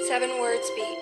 7 words beat.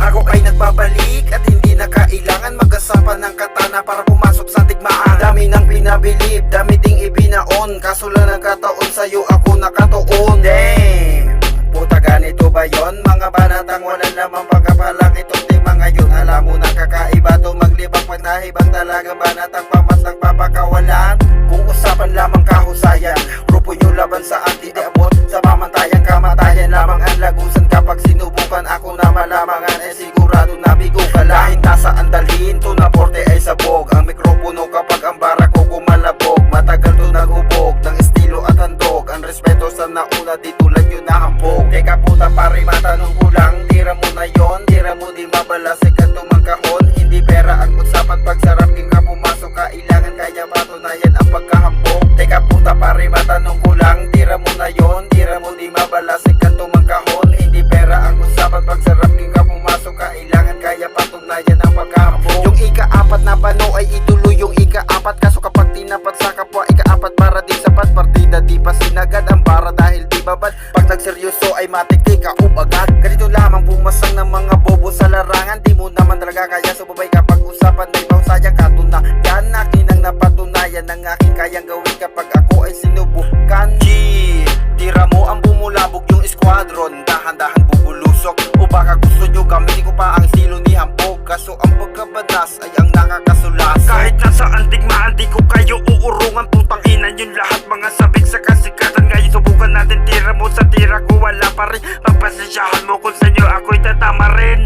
Ako ay nagbabalik at hindi na kailangan mag-asapan ng katana para pumasok sa digmaan. Dami nang pinabilib, dami ding ibinaon, kaso lang nagkataon sa'yo ako nakatuon. Damn, puta ganito ba yon? Mga banatang walang lamang pagkapalang itong tema ngayon. Alam mo na kakaiba to maglibang pag nahibang talagang banatang pamasang papakawalan. Kung usapan lamang kahusayan, grupo nyo laban sa anti-abot, sa pamantayan kamatayan lamang ang lagusan. Kapag sinubukan ako na malamangan, eh sigurado na bigo ka. Lahit nasaan dalhin to na porte ay sabog. Ang mikropono kapag ang bara ko kumalabog. Matagal to naghubog ng estilo at handog. Ang respeto sa nauna di tulad yun na hambog. Teka puta pare matanong ko lang, tira mo na yon, tira mo di mabalasik at tumangkahon. Hindi pera ang usapan pag sarap ka pumasok kailangan kaya patunayan ang pagkahambog. Teka puta pare matanong ko lang, tira mo na yon, tira mo di mabalasik at tumangkahon. Hindi pera ang usapan pag sarap ka pumasok kailangan kaya patunayan ang pagkahambog. Yung ika-apat na pano ay ituloy yung ika-apat, kaso kapag tinapat sa kapwa ika-apat para di sapat. Partida di pa sinagad ang bara dahil di babad. Pag nagseryoso ay matiktik ka agad. Ganito lamang pumasang ng mga bobo sa larangan. Di mo naman talaga kaya sumabay kapag usapan ay pausayang katunayan. Akin ang napatunayan ng aking kayang gawin kapag ako ay sinubukan. Tira mo ang bumulabog yung squadron, dahan-dahan bubulusok. O baka gusto nyo gamitin ko pa ang estilo ni Hambog, kaso ang pagkabanas ay ang nakakasulas. Kahit nasaan digmaan di ko kayo uurungan. Putang ina yun lahat mga sabik sa kasikatan. Ngayon subukan natin tira mo sa tira ko wala pa rin. Pagpasensyahan mo kung sa inyo ako'y tatama rin.